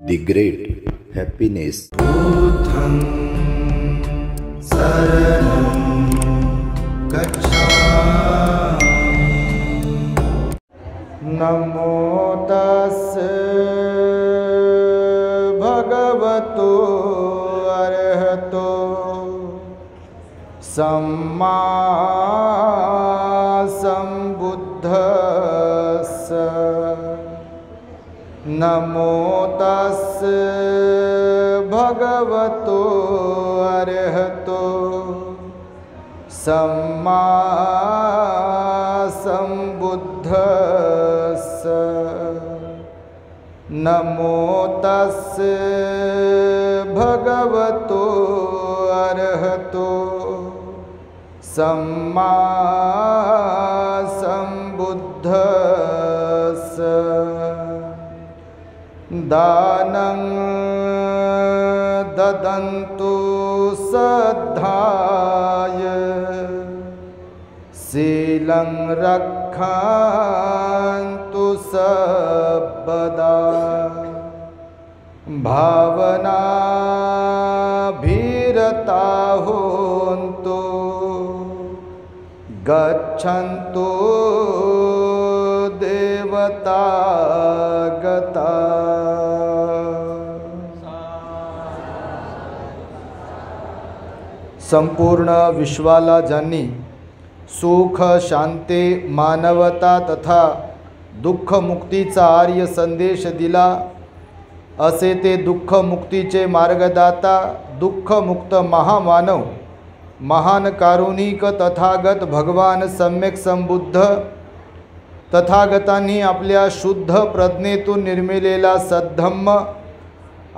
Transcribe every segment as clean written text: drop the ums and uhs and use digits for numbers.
The great happiness. Buddham saranam gacchami. Namo tassa bhagavato arahato samma sambuddhassa. नमो तस्से भगवतो अरहतो सम्मा सम्बुद्धस्स। नमो तस्से भगवतो अरहतो सम्मा सम्बुद्धस्स। दानं ददन्तु सद्धाय शीलं रक्षन्तु सर्वदा। भावनाभिरता होन्तु गच्छन्तु देवतागता। संपूर्ण विश्वाला ज्यांनी सुख शांती मानवता तथा दुःख मुक्तीचा आर्य संदेश दिला, असे ते दुःख मुक्तीचे मार्गदाता दुःख मुक्त महामानव महान कारुणिक तथागत भगवान सम्यक संबुद्ध तथागतांनी आपल्या शुद्ध प्रज्ञेतून निर्मिलेला सद्धम्म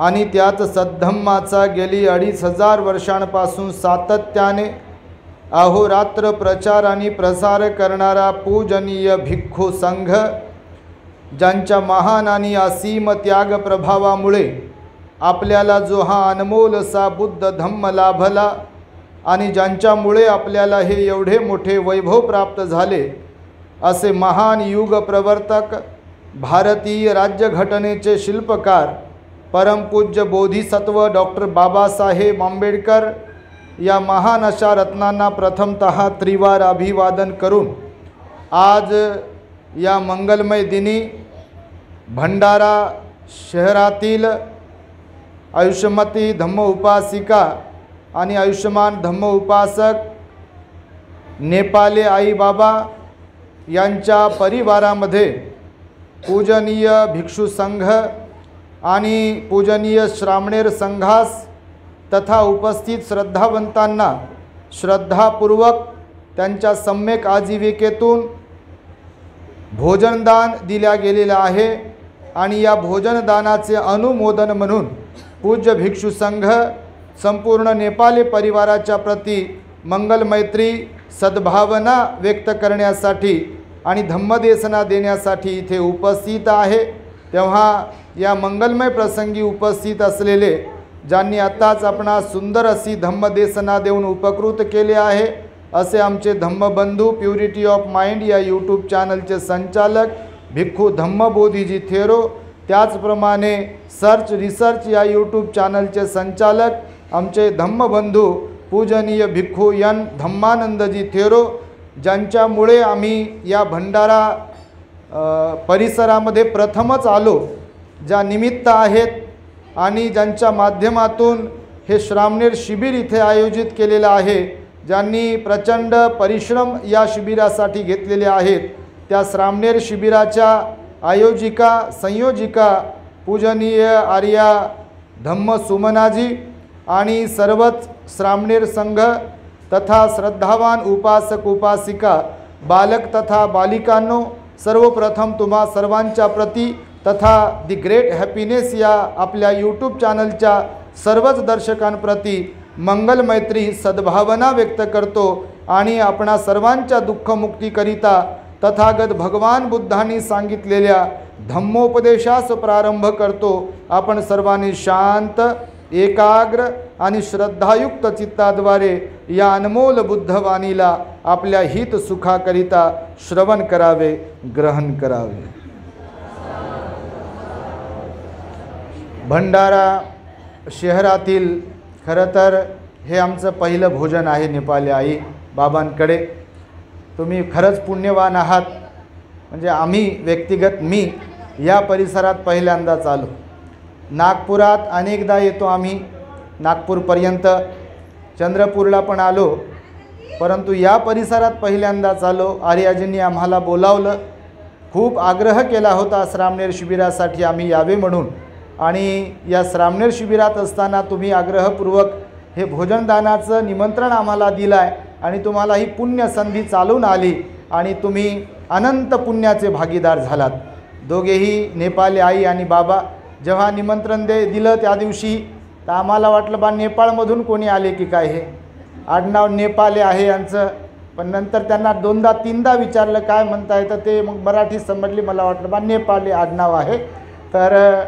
आणि त्यात सद्धम्माचा गेली 2500 वर्षांपासून सातत्याने अहोरात्र प्रचार आणि प्रसार करणारा पूजनीय भिक्खू संघ, ज्यांच्या महान आणि असीम त्याग प्रभावामुळे आपल्याला जो हा अनमोल असा बुद्ध धम्म लाभला आणि ज्यांच्यामुळे आपल्याला हे एवढे मोठे वैभव प्राप्त झाले, असे महान युग प्रवर्तक भारतीय राज्यघटनेचे शिल्पकार परमपूज्य बोधिसत्व डॉक्टर बाबासाहेब आंबेडकर या महान अशा रत्नांना प्रथमतः त्रिवार अभिवादन करून आज या मंगलमय दिनी भंडारा शहरातील आयुष्यमती धम्म उपासिका आणि आयुष्यमान धम्म उपासक नेपाले आई बाबा यांच्या परिवारामध्ये पूजनीय भिक्षू संघ आणि पूजनीय श्रामणेर संघास तथा उपस्थित श्रद्धावंतांना श्रद्धापूर्वक त्यांच्या सम्यक आजीविकेतून भोजनदान दिल्या गेलेले आहे आणि या भोजनदानाचे अनुमोदन म्हणून पूज्य भिक्षू संघ संपूर्ण नेपाली परिवाराच्या प्रती मंगलमैत्री सद्भावना व्यक्त करण्यासाठी आणि धम्मदेशना देण्यासाठी इथे उपस्थित आहे। तेव्हा या मंगलमय प्रसंगी उपस्थित असलेले ज्यांनी आताच आपणा सुंदर अशी धम्मदेशना देऊन उपकृत केले आहे, असे आमचे धम्मबंधू प्युरिटी ऑफ माइंड या यूट्यूब चॅनलचे संचालक भिक्खू धम्मबोधीजी थेरो, त्याचप्रमाणे सर्च रिसर्च या यूट्यूब चॅनलचे संचालक आमचे धम्मबंधू पूजनीय भिक्खू एन धम्मानंदजी थेरो, ज्यांच्यामुळे आम्ही या भंडारा परिसरामध्ये प्रथमच आलो, ज्या निमित्त आहेत आणि ज्यांच्या माध्यमातून हे श्रामणेर शिबिर इथे आयोजित केलेलं आहे, ज्यांनी प्रचंड परिश्रम या शिबिरासाठी घेतलेले आहेत, त्या श्रामणेर शिबिराच्या आयोजिका संयोजिका पूजनीय आर्या धम्म सुमनाजी आणि सर्वच श्रामणेर संघ तथा श्रद्धावान उपासक उपासिका बालक तथा बालिकांनो, सर्वप्रथम तुम्हा सर्वांच्या प्रती तथा दी ग्रेट हॅपीनेस या आपल्या यूट्यूब चॅनलच्या सर्वच दर्शकांप्रती मंगलमैत्री सद्भावना व्यक्त करतो आणि आपणा सर्वांच्या दुःखमुक्तीकरिता तथागत भगवान बुद्धांनी सांगितलेल्या धम्मोपदेशास प्रारंभ करतो। आपण सर्वांनी शांत एकाग्र आणि श्रद्धायुक्त चित्ताद्वारे या अनमोल बुद्धवाणीला आपल्या हित सुखाकरिता श्रवण करावे, ग्रहण करावे। भंडारा शहरातील खरं तर हे आमचं पहिलं भोजन आहे नेपाली आई बाबांकडे. तुम्ही खरंच पुण्यवान आहात. म्हणजे आम्ही व्यक्तिगत मी या परिसरात पहिल्यांदाच आलो. नागपुरात अनेकदा येतो आम्ही, नागपूरपर्यंत, चंद्रपूरला पण आलो, परंतु या परिसरात पहिल्यांदाच आलो. आर्याजींनी आम्हाला बोलावलं, खूप आग्रह केला होता श्रामणेर शिबिरासाठी आम्ही यावे म्हणून. आणि या श्रामणेर शिबिरात असताना तुम्ही आग्रहपूर्वक हे भोजनदानाचं निमंत्रण आम्हाला दिलं आहे आणि तुम्हाला ही पुण्य संधी चालून आली आणि तुम्ही अनंत पुण्याचे भागीदार झालात. दोघेही नेपाली आई आणि बाबा जेव्हा निमंत्रण दिलं त्या दिवशी तर आम्हाला वाटलं बा नेपाळमधून कोणी आले की काय, हे आडनाव नेपाली आहे यांचं. पण नंतर त्यांना दोनदा तीनदा विचारलं काय म्हणता येतं, ते मग मराठी समजली. मला वाटलं बा नेपाली आडनाव आहे. तर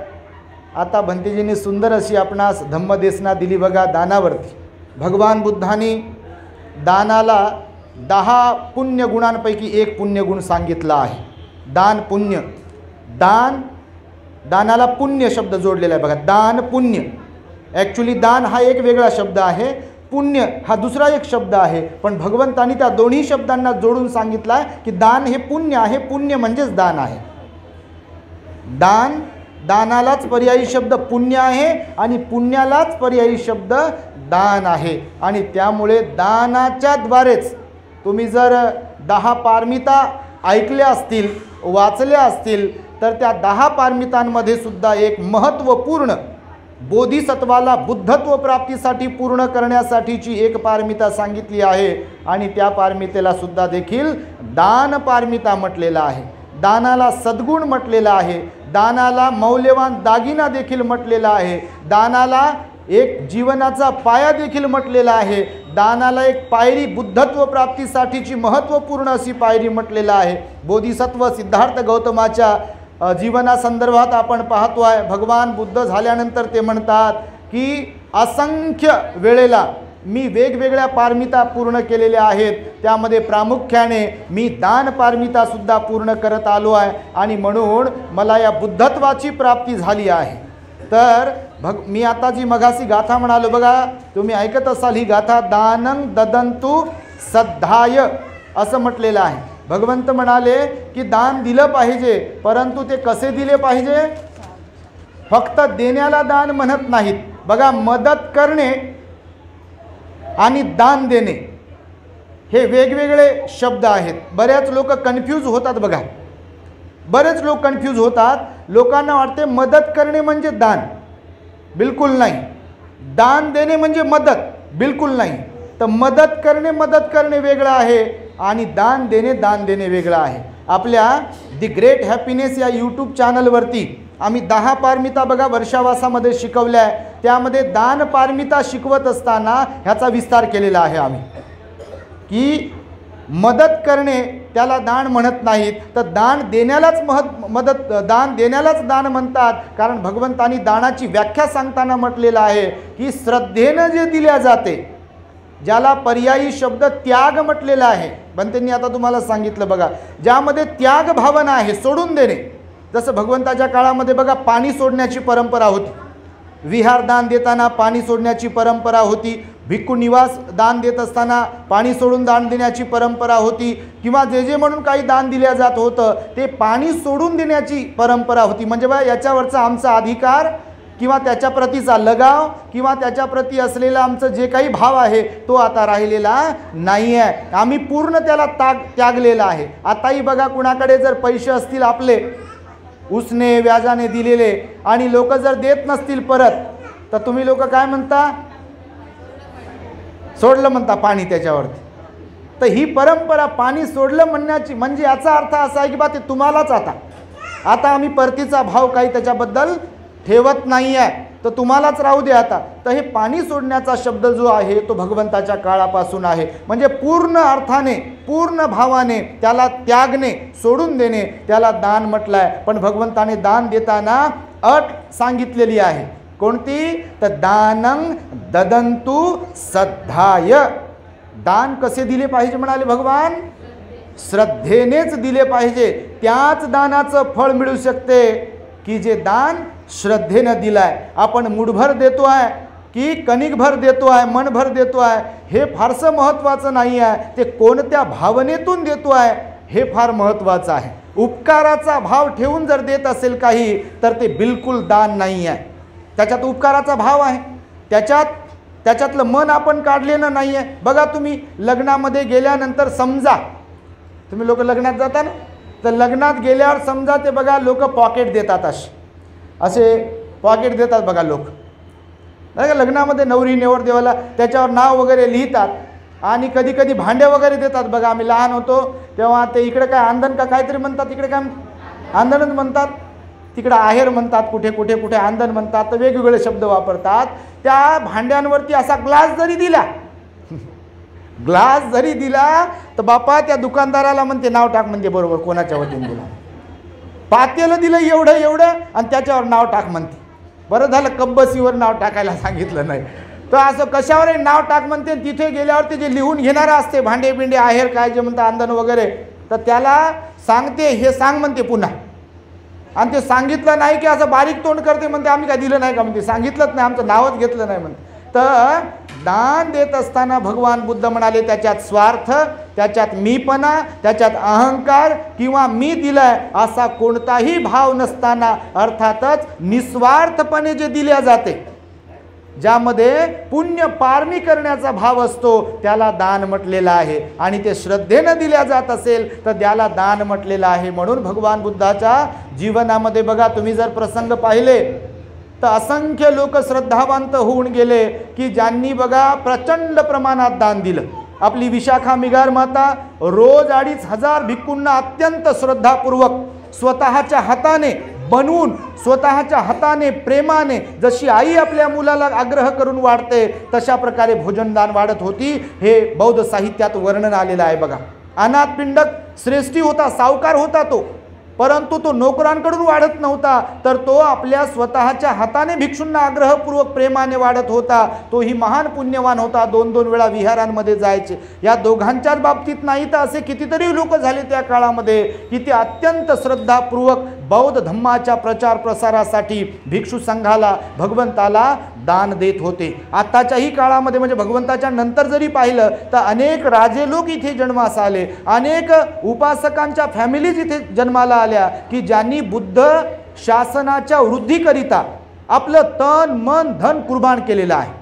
आता भंतेजींनी सुंदर अशी आपणास धम्मदेशना दिली बघा दानावरती. भगवान बुद्धांनी दानाला 10 पुण्य गुणांपैकी एक पुण्यगुण सांगितला आहे. दान पुण्य. दानाला पुण्य शब्द जोडलेला आहे बघा. दान पुण्य. ॲक्च्युली दान हा एक वेगळा शब्द आहे, पुण्य हा दुसरा एक शब्द आहे. पण भगवंतांनी त्या दोन्ही शब्दांना जोडून सांगितलं आहे की दान हे पुण्य आहे. पुण्य म्हणजेच दान आहे. दानालाच पर्यायी शब्द पुण्य आहे आणि पुण्यालाच पर्यायी शब्द दान आहे. आणि त्यामुळे दानाच्या द्वारेच तुम्ही जर 10 पारमिता ऐकल्या असतील, वाचल्या असतील, तर त्या 10 पारमितांमध्ये सुद्धा एक महत्त्वपूर्ण बोधिसत्वाला बुद्धत्व प्राप्तीसाठी पूर्ण करण्यासाठीची एक पारमिता सांगितली आहे. आणि त्या पारमितेला सुद्धा देखील दान पारमिता म्हटलेलं आहे. दानाला सद्गुण म्हटलेला आहे. दानाला मौल्यवान दागिना देखील म्हटलेला आहे. दानाला एक जीवनाचा पाया देखील म्हटलेला आहे. दानाला एक पायरी बुद्धत्व प्राप्तीसाठीची महत्त्वपूर्ण अशी पायरी म्हटलेला आहे. बोधिसत्व सिद्धार्थ गौतमाच्या जीवनासंदर्भात आपण पाहतो आहे. भगवान बुद्ध झाल्यानंतर ते म्हणतात की असंख्य वेळेला मी वेगवेगळ्या पारमिता पूर्ण केलेल्या आहेत. त्यामध्ये प्रामुख्याने मी दान पारमितासुद्धा पूर्ण करत आलो आहे आणि म्हणून मला या बुद्धत्वाची प्राप्ती झाली आहे. तर मी आता जी मगाशी गाथा म्हणालो बघा, तुम्ही ऐकत असाल ही गाथा. दानं ददंतु सद्धाय असं म्हटलेलं आहे. भगवंत म्हणाले की दान दिलं पाहिजे, परंतु ते कसे दिले पाहिजे. फक्त देण्याला दान म्हणत नाहीत बघा. मदत करणे आणि दान देणे हे वेगवेगळे शब्द आहेत. बऱ्याच लोक कन्फ्यूज होतात बघा. बरेच लोक कन्फ्यूज होतात. लोकांना वाटते मदत करणे म्हणजे दान. बिलकुल नाही. दान देणे म्हणजे मदत. बिलकुल नाही. तर मदत करणे वेगळं आहे आणि दान देणे वेगळं आहे. आपल्या दी ग्रेट हॅपीनेस या यूट्यूब चॅनलवरती आम्ही 10 पारमिता बघा वर्षावासामध्ये शिकवल्या आहे. त्यामध्ये दान पारमिता शिकवत असताना ह्याचा विस्तार केलेला आहे आम्ही की मदत करणे त्याला दान म्हणत नाहीत, तर दान देण्यालाच दान म्हणतात. कारण भगवंतांनी दानाची व्याख्या सांगताना म्हटलेलं आहे की श्रद्धेनं जे दिल्या जाते, ज्याला पर्यायी शब्द त्याग म्हटलेला आहे. पण त्यांनी आता तुम्हाला सांगितलं बघा, ज्यामध्ये त्याग भावना आहे, सोडून देणे. जसं भगवंताच्या काळामध्ये बघा पाणी सोडण्याची परंपरा होती. विहार दान देताना पाणी सोडण्याची परंपरा होती. भिक्खू निवास दान देत असताना पाणी सोडून दान देण्याची परंपरा होती. किंवा जे म्हणून काही दान दिल्या जात होतं ते पाणी सोडून देण्याची परंपरा होती. म्हणजे बघा याच्यावरचा आमचा अधिकार किंवा त्याच्या प्रतीचा लगाव किंवा त्याच्या प्रती असलेला आमचं जे काही भाव आहे तो आता राहिलेला नाही आहे. आम्ही पूर्ण त्याला त्यागलेला आहे. आताही बघा कुणाकडे जर पैसे असतील आपले उसने व्याजाने दिलेले आणि लोक जर देत नसतील परत, तर तुम्ही लोक काय म्हणता, सोडलं म्हणता पाणी त्याच्यावरती. तर ही परंपरा पाणी सोडलं म्हणण्याची म्हणजे याचा अर्थ असा आहे की बा ते तुम्हालाच आता आम्ही परतीचा भाव काही त्याच्याबद्दल ठेवत नाही आहे, तर तुम्हालाच राहू दे आता. तर हे पाणी सोडण्याचा शब्द जो आहे तो भगवंताच्या काळापासून आहे. म्हणजे पूर्ण अर्थाने पूर्ण भावाने त्याला त्यागणे, सोडून देणे, त्याला दान म्हटलं आहे. पण भगवंताने दान देताना अट सांगितलेली आहे. कोणती, तर दानं ददंतु सद्धाय. दान कसे दिले पाहिजे म्हणाले भगवान, श्रद्धेनेच दिले पाहिजे. त्याच दानाचं फळ मिळू शकते की जे दान श्रद्धेनं दिलाय, आपण मुठभर देतो आहे की कणिकभर देतो आहे, मनभर देतो आहे, हे फारसं महत्त्वाचं नाही आहे, ते कोणत्या भावनेतून देतो आहे हे फार महत्त्वाचं आहे. उपकाराचा भाव ठेवून जर देत असेल काही तर ते बिलकुल दान नाही आहे. त्याच्यात उपकाराचा भाव आहे, त्याच्यातलं मन आपण काढलेलं नाही आहे. बघा तुम्ही लग्नामध्ये गेल्यानंतर समजा तुम्ही लोक लग्नात जाता ना, तर लग्नात गेल्यावर समजा ते बघा लोक पॉकेट देतात, असे पॉकेट देतात बघा लोक. नाही का लग्नामध्ये नवरी नवरदेवाला त्याच्यावर नाव वगैरे लिहितात आणि कधी कधी भांडे वगैरे देतात बघा. आम्ही लहान होतो तेव्हा ते इकडे काय आंधण का काहीतरी म्हणतात, इकडे काय आंधणच म्हणतात, तिकडे आहेर म्हणतात, कुठे कुठे कुठे आंधण म्हणतात, तर वेगवेगळे शब्द वापरतात. त्या भांड्यांवरती असा ग्लास जरी दिला तर बापा त्या दुकानदाराला म्हणते नाव टाक, म्हणते बरोबर कोणाच्या वतीने दिला. पातेलं दिलं एवढं आणि त्याच्यावर नाव टाक म्हणते. बरं झालं कब्बसीवर नाव टाकायला सांगितलं नाही, तर असं कशावरही नाव टाक म्हणते. तिथे गेल्यावर ते जे लिहून घेणारं असते भांडे बिंडे आहेर काय जे म्हणतात आंधण वगैरे, तर त्याला सांगते हे सांग म्हणते पुन्हा. आणि ते सांगितलं नाही की असं बारीक तोंड करते, म्हणते आम्ही काय दिलं नाही का, म्हणते सांगितलंच नाही, आमचं नावच घेतलं नाही म्हणते. तर दान देत असताना भगवान बुद्ध म्हणाले त्याच्यात स्वार्थ, त्याच्यात मीपणा, त्याच्यात अहंकार किंवा मी दिलाय असा कोणताही भाव नसताना, अर्थातच निस्वार्थपणे जे दिल्या जाते, ज्यामध्ये पुण्य पारमी करण्याचा भाव असतो त्याला दान म्हटलेलं आहे. आणि ते श्रद्धेनं दिल्या जात असेल तर त्याला दान म्हटलेलं आहे. म्हणून भगवान बुद्धाच्या जीवनामध्ये बघा तुम्ही जर प्रसंग पाहिले तर असंख्य लोक श्रद्धावंत होऊन गेले की ज्यांनी बघा प्रचंड प्रमाणात दान दिलं. आपली विशाखा मिगार माता रोज 2,500 भिक्खूंना अत्यंत श्रद्धापूर्वक स्वतःच्या हाताने बनवून, स्वतःच्या हाताने प्रेमाने, जशी आई आपल्या मुलाला आग्रह करून वाढते तशा प्रकारे भोजनदान वाढत होती. हे बौद्ध साहित्यात वर्णन आलेलं आहे बघा. अनाथ पिंडक श्रेष्ठी होता, सावकार होता तो, परंतु तो नोकरांकडून वाढत नव्हता, तर तो आपल्या स्वतःच्या हाताने भिक्षूंना आग्रहपूर्वक प्रेमाने वाढत होता. तोही महान पुण्यवान होता. 2-2 वेळा विहारांमध्ये जायचे. या दोघांच्याच बाबतीत नाही तर असे कितीतरी लोक झाले त्या काळामध्ये की ते अत्यंत श्रद्धापूर्वक बौद्ध धम्माच्या प्रचार प्रसारासाठी भिक्षू संघाला, भगवंताला दान देत होते. आताच्याही काळामध्ये म्हणजे भगवंताच्या नंतर जरी पाहिलं तर अनेक राजे लोक इथे जन्मास आले, अनेक उपासकांच्या फॅमिलीज इथे जन्माला आल्या की ज्यांनी बुद्ध शासनाच्या वृद्धीकरिता आपलं तन मन धन कुर्बान केलेलं आहे,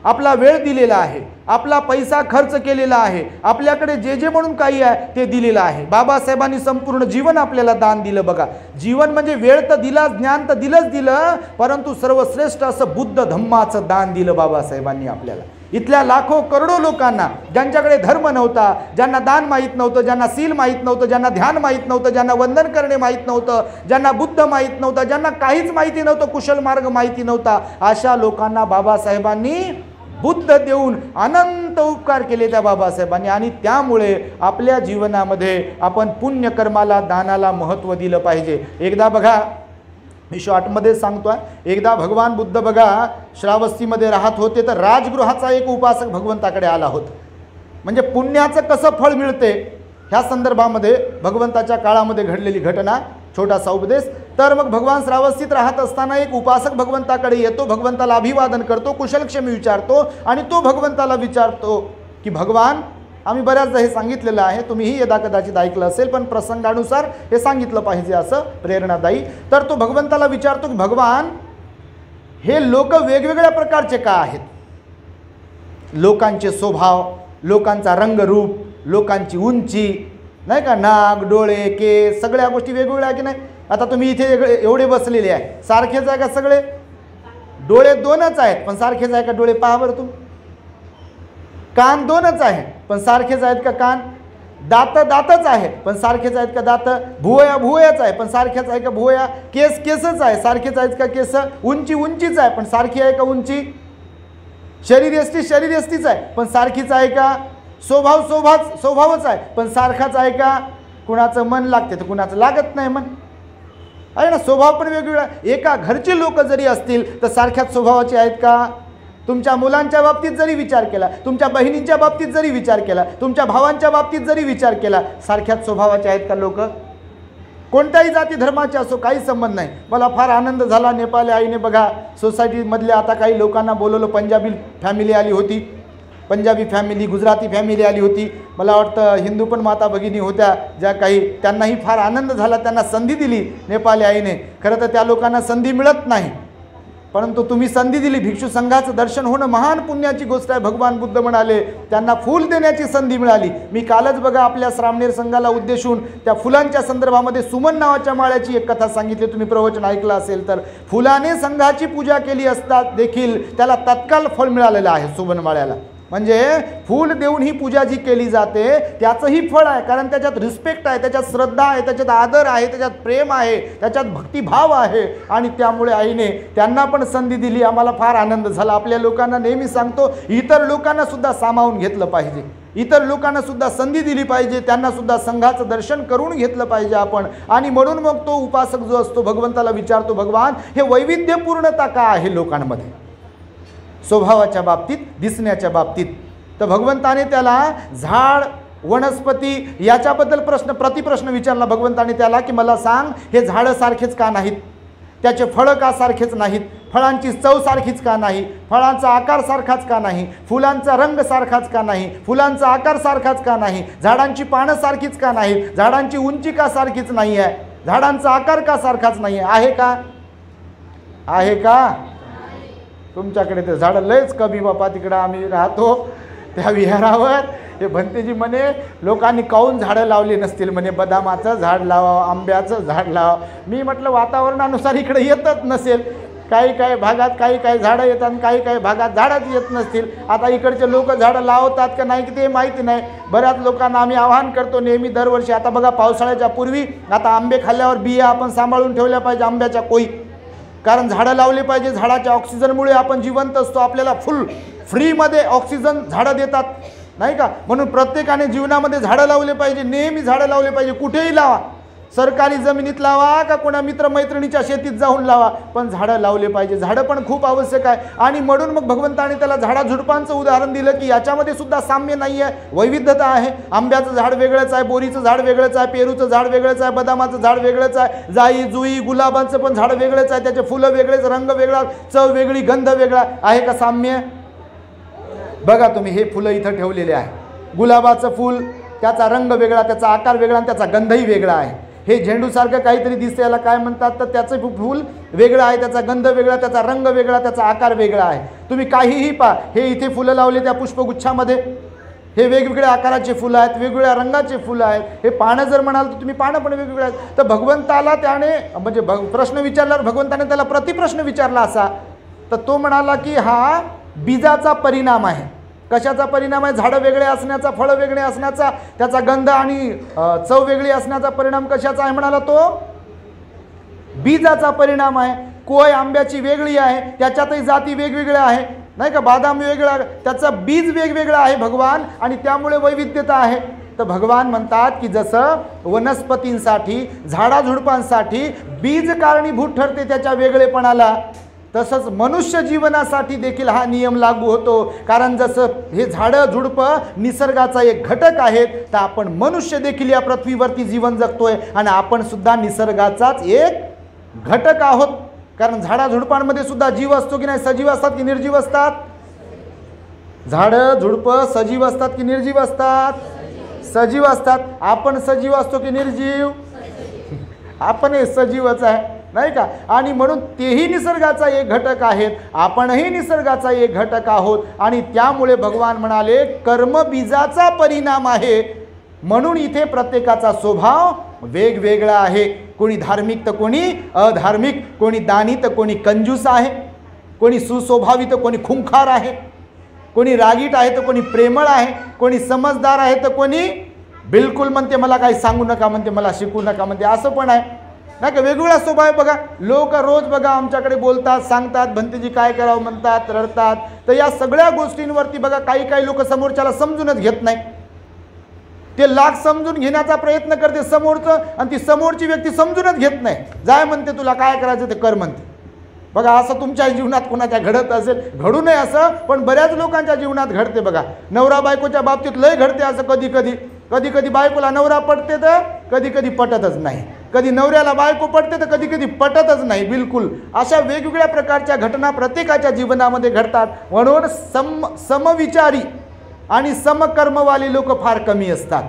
आपला वेळ दिलेला आहे, आपला पैसा खर्च केलेला आहे, आपल्याकडे जे जे म्हणून काही आहे ते दिलेलं आहे. बाबासाहेबांनी संपूर्ण जीवन आपल्याला दान दिलं बघा. जीवन म्हणजे वेळ तर दिला, ज्ञान तर दिलं, परंतु सर्वश्रेष्ठ असं बुद्ध धम्माचं दान दिलं बाबासाहेबांनी आपल्याला. इथल्या लाखो करोडो लोकांना ज्यांच्याकडे धर्म नव्हता, ज्यांना दान माहीत नव्हतं, ज्यांना सील माहीत नव्हतं, ज्यांना ध्यान माहीत नव्हतं, ज्यांना वंदन करणे माहीत नव्हतं, ज्यांना बुद्ध माहीत नव्हतं, ज्यांना काहीच माहिती नव्हतं, कुशल मार्ग माहिती नव्हता, अशा लोकांना बाबासाहेबांनी बुद्ध देऊन अनंत उपकार केले त्या बाबासाहेबांनी. आणि त्यामुळे आपल्या जीवनामध्ये आपण पुण्यकर्माला, दानाला महत्त्व दिलं पाहिजे. एकदा बघा मी शॉर्टमध्ये सांगतोय, एकदा भगवान बुद्ध बघा श्रावस्तीमध्ये राहत होते तर राजगृहाचा एक उपासक भगवंताकडे आला होता. म्हणजे पुण्याचं कसं फळ मिळते ह्या संदर्भामध्ये भगवंताच्या काळामध्ये घडलेली घटना, छोटासा उपदेश. तर मग भगवान श्रावस्तीत राहत असताना एक उपासक भगवंताकडे येतो, भगवंताला अभिवादन करतो, कुशलक्षेम विचारतो आणि तो भगवंताला विचारतो की भगवान, आम्ही बऱ्याचदा हे सांगितलेलं आहे, तुम्हीही यदा कदाचित ऐकलं असेल, पण प्रसंगानुसार हे सांगितलं पाहिजे असं प्रेरणादायी. तर तो भगवंताला विचारतो की भगवान, हे लोक वेगवेगळ्या प्रकारचे का आहेत? लोकांचे स्वभाव, लोकांचा रंगरूप, लोकांची उंची, नाही का, नाक, डोळे, केस, सगळ्या गोष्टी वेगवेगळ्या आहे की नाही? आता तुम्ही इथे एवढे बसलेले आहे, सारखेच आहे का सगळे? डोळे 2च आहेत पण सारखेच आहे का डोळे? पहा बरं तुम्ही. कान 2च आहे पण सारखेच आहेत का कान? दातच आहेत पण सारखेच आहेत का दात? भुवयाच आहे पण सारखेच आहे का भुवया? केसच आहे, सारखेच आहेत का केस? उंचीच आहे पण सारखी आहे का उंची? शरीरयष्टीच आहे पण सारखीच आहे का? स्वभावच आहे पण सारखाच आहे का? कुणाचं मन लागते तर कुणाचं लागत नाही मन, आहे ना. स्वभाव पण वेगवेगळा. एका घरचे लोक जरी असतील तर सारख्याच स्वभावाचे आहेत का? तुमच्या मुलांच्या बाबतीत जरी विचार केला, तुमच्या बहिणींच्या बाबतीत जरी विचार केला, तुमच्या भावांच्या बाबतीत जरी विचार केला, सारख्याच स्वभावाचे आहेत का लोक? कोणत्याही जाती धर्माचे असो, काही संबंध नाही. मला फार आनंद झाला, नेपाळी आईने बघा सोसायटीमधल्या आता काही लोकांना बोलवलं. पंजाबी फॅमिली आली होती, पंजाबी फॅमिली, गुजराती फॅमिली आली होती, मला वाटतं हिंदू पण माता भगिनी होत्या ज्या काही, त्यांनाही फार आनंद झाला. त्यांना संधी दिली नेपाळी आईने. खरं तर त्या लोकांना संधी मिळत नाही, परंतु तुम्ही संधी दिली. भिक्षू संघाचं दर्शन होणं महान पुण्याची गोष्ट आहे. भगवान बुद्ध म्हणाले त्यांना फूल देण्याची संधी मिळाली. मी कालच बघा आपल्या श्रामणेर संघाला उद्देशून त्या फुलांच्या संदर्भामध्ये सुमन नावाच्या माळ्याची एक कथा सांगितली, तुम्ही प्रवचन ऐकलं असेल तर. फुलाने संघाची पूजा केली असता देखील त्याला तत्काल फळ मिळालेलं आहे सुमन माळ्याला. म्हणजे फूल देऊन ही पूजा जी केली जाते त्याचंही फळ आहे, कारण त्याच्यात रिस्पेक्ट आहे, त्याच्यात श्रद्धा आहे, त्याच्यात आदर आहे, त्याच्यात प्रेम आहे, त्याच्यात भक्तिभाव आहे. आणि त्यामुळे आईने त्यांना पण संधी दिली. आम्हाला फार आनंद झाला. आपल्या लोकांना नेहमी सांगतो, इतर लोकांना सुद्धा सामावून घेतलं पाहिजे, इतर लोकांना सुद्धा संधी दिली पाहिजे, त्यांना सुद्धा संघाचं दर्शन करून घेतलं पाहिजे आपण. आणि म्हणून मग तो उपासक जो असतो भगवंताला विचारतो, भगवान हे वैविध्यपूर्णता का आहे लोकांमध्ये, स्वभावाच्या बाबतीत, दिसण्याच्या बाबतीत. तर भगवंताने त्याला झाड, वनस्पती याच्याबद्दल प्रतिप्रश्न विचारला भगवंताने त्याला, की मला सांग हे झाडं सारखेच का नाहीत, त्याचे फळं का सारखेच नाहीत, फळांची चव सारखीच का नाही, फळांचा आकार सारखाच का नाही, फुलांचा रंग सारखाच का नाही, फुलांचा आकार सारखाच का नाही, झाडांची पानं सारखीच का नाही, झाडांची उंची का सारखीच नाही आहे, झाडांचा आकार का सारखाच नाही आहे का? आहे का? तुमच्याकडे ते झाडं लयच कमी बापा. तिकडं आम्ही राहतो त्या विहारावर, ते भंतेजी म्हणे लोकांनी काहून झाडं लावली नसतील म्हणे, बदामाचं झाड लावा, आंब्याचं झाड लावा. मी म्हटलं वातावरणानुसार इकडे येतच नसेल, काही काही भागात काही काही झाडं येतात, काही काही भागात झाडच येत नसतील. आता इकडचे लोक झाडं लावतात का नाही की ते माहिती नाही. बऱ्याच लोकांना आम्ही आवाहन करतो नेहमी दरवर्षी. आता बघा पावसाळ्याच्या पूर्वी आता आंबे खाल्ल्यावर बिया आपण सांभाळून ठेवल्या पाहिजे, आंब्याच्या कोई, कारण झाडं लावले पाहिजे. झाडाच्या ऑक्सिजनमुळे आपण जिवंत असतो, आपल्याला फुल फ्रीमध्ये ऑक्सिजन झाडं देतात नाही का. म्हणून प्रत्येकाने जीवनामध्ये झाडं लावले पाहिजे, नेहमी झाडं लावले पाहिजे. कुठेही लावा, सरकारी जमिनीत लावा का कोणा मित्रमैत्रिणीच्या शेतीत जाऊन लावा, पण झाडं लावले पाहिजे. झाडं पण खूप आवश्यक आहे. आणि म्हणून मग भगवंताने त्याला झाडाझुडपांचं उदाहरण दिलं की याच्यामध्ये सुद्धा साम्य नाही आहे, वैविध्यता आहे. आंब्याचं झाड वेगळंच आहे, बोरीचं झाड वेगळंच आहे, पेरूचं झाड वेगळंच आहे, बदामाचं झाड वेगळंच आहे, जाई जुई गुलाबांचं पण झाड वेगळंच आहे, त्याचे फुलं वेगळेच, रंग वेगळा, चव वेगळी, गंध वेगळा. आहे का साम्य? बघा तुम्ही हे फुलं इथं ठेवलेले आहे. गुलाबाचं फूल, त्याचा रंग वेगळा, त्याचा आकार वेगळा आणि त्याचा गंधही वेगळा आहे. हे झेंडूसारखं काहीतरी दिसते, याला काय म्हणतात तर त्याचं फूल वेगळं आहे, त्याचा गंध वेगळा, त्याचा रंग वेगळा, त्याचा आकार वेगळा आहे. तुम्ही काहीही पहा, हे इथे फुलं लावले त्या पुष्पगुच्छामध्ये, हे वेगवेगळ्या आकाराचे फुलं आहेत, वेगवेगळ्या रंगाचे फुलं आहेत. हे पानं जर म्हणाल तर तुम्ही पानं पण वेगवेगळे आहेत. तर भगवंताला त्याने म्हणजे प्रश्न विचारल्यावर भगवंताने त्याला प्रतिप्रश्न विचारला असा, तर तो म्हणाला की हा बीजाचा परिणाम आहे. कशाचा परिणाम आहे? झाडं वेगळे असण्याचा, फळं वेगळे असण्याचा, त्याचा गंध आणि चव वेगळी असण्याचा परिणाम कशाचा आहे म्हणाला तो? बीजाचा परिणाम आहे. कोय आंब्याची वेगळी आहे, त्याच्यातही जाती वेगवेगळ्या आहे नाही का. बदाम वेगळा, त्याचं बीज वेगवेगळं आहे भगवान, आणि त्यामुळे वैविध्यता आहे. तर भगवान म्हणतात की जसं वनस्पतींसाठी, झाडाझुडपांसाठी बीज कारणीभूत ठरते त्याच्या वेगळेपणाला, तसंच मनुष्य जीवनासाठी देखील हा नियम लागू होतो. कारण जसं हे झाडं झुडपं निसर्गाचा एक घटक आहेत, तर आपण मनुष्य देखील या पृथ्वीवरती जीवन जगतोय आणि आपण सुद्धा निसर्गाचाच एक घटक आहोत. कारण झाडाझुडपांमध्ये सुद्धा जीव असतो की नाही? सजीव असतात की निर्जीव असतात? झाडं झुडपं सजीव असतात की निर्जीव असतात? सजीव असतात. आपण सजीव असतो की निर्जीव? आपण हे सजीवच आहे नाही का. आणि म्हणून तेही निसर्गाचा एक घटक आहेत, आपणही निसर्गाचा एक घटक आहोत. आणि त्यामुळे भगवान म्हणाले कर्म बीजाचा परिणाम आहे. म्हणून इथे प्रत्येकाचा स्वभाव वेगवेगळा आहे. कोणी धार्मिक तर कोणी अधार्मिक, कोणी दानी तर कोणी कंजूस आहे, कोणी सुस्वभावी तर कोणी खुंखार आहे, कोणी रागीट आहे तर कोणी प्रेमळ आहे, कोणी समजदार आहे तर कोणी बिलकुल म्हणते मला काही सांगू नका, म्हणते मला शिकू नका म्हणते, असं पण आहे नाही का. वेगवेगळा स्वभाव आहे बघा. लोक रोज बघा आमच्याकडे बोलतात, सांगतात, भंतेजी काय करावं म्हणतात, रडतात. तर या सगळ्या गोष्टींवरती बघा काही काही लोक समोरच्याला समजूनच घेत नाही. ते लाख समजून घेण्याचा प्रयत्न करते समोरचं, आणि ती समोरची व्यक्ती समजूनच घेत नाही. जाय म्हणते तुला काय करायचं ते कर म्हणते. बघा असं तुमच्या जीवनात कोणाच्या घडत असेल, घडू नये असं, पण बऱ्याच लोकांच्या जीवनात घडते बघा. नवरा बायकोच्या बाबतीत लय घडते असं. कधी कधी बायकोला नवरा पटते तर कधी कधी पटतच नाही. कधी नवऱ्याला बायको पटते तर कधी कधी पटतच नाही बिलकुल. अशा वेगवेगळ्या प्रकारच्या घटना प्रत्येकाच्या जीवनामध्ये घडतात. म्हणून समविचारी आणि समकर्मवाली लोक फार कमी असतात.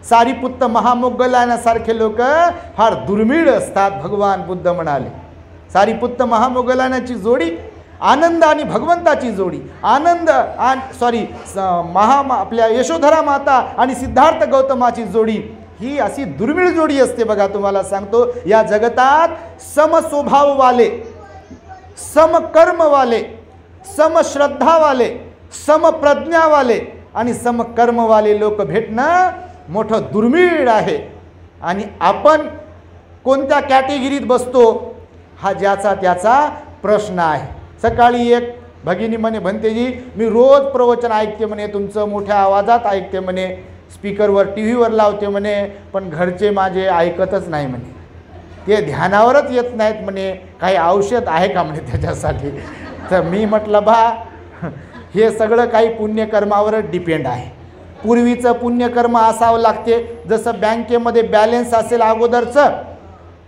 सारीपुत्त महामोगलानासारखे लोक फार दुर्मिळ असतात. भगवान बुद्ध म्हणाले सारीपुत्त महामोगलानाची जोडी आनंद आणि भगवंताची जोडी, आनंद आपल्या यशोधरा माता आणि सिद्धार्थ गौतमाची जोडी ही अशी दुर्मिळ जोडी असते बघा. तुम्हाला सांगतो या जगतात समस्वभाववाले, समकर्मवाले, समश्रद्धावाले, समप्रज्ञावाले आणि समकर्मवाले लोक भेटणं मोठं दुर्मिळ आहे. आणि आपण कोणत्या कॅटेगरीत बसतो हा ज्याचा त्याचा प्रश्न आहे. सकाळी एक भगिनी म्हणे, भंतेजी मी रोज प्रवचन ऐकते म्हणे, तुमचं मोठ्या आवाजात ऐकते म्हणे, स्पीकरवर टी व्हीवर लावते म्हणे, पण घरचे माझे ऐकतच नाही म्हणे, ते ध्यानावरच येत नाहीत म्हणे, काही औषध आहे का म्हणे त्याच्यासाठी. तर मी म्हटलं बा हे सगळं काही पुण्यकर्मावरच डिपेंड आहे. पूर्वीचं पुण्यकर्म असावं लागते, जसं बँकेमध्ये बॅलेन्स असेल अगोदरचं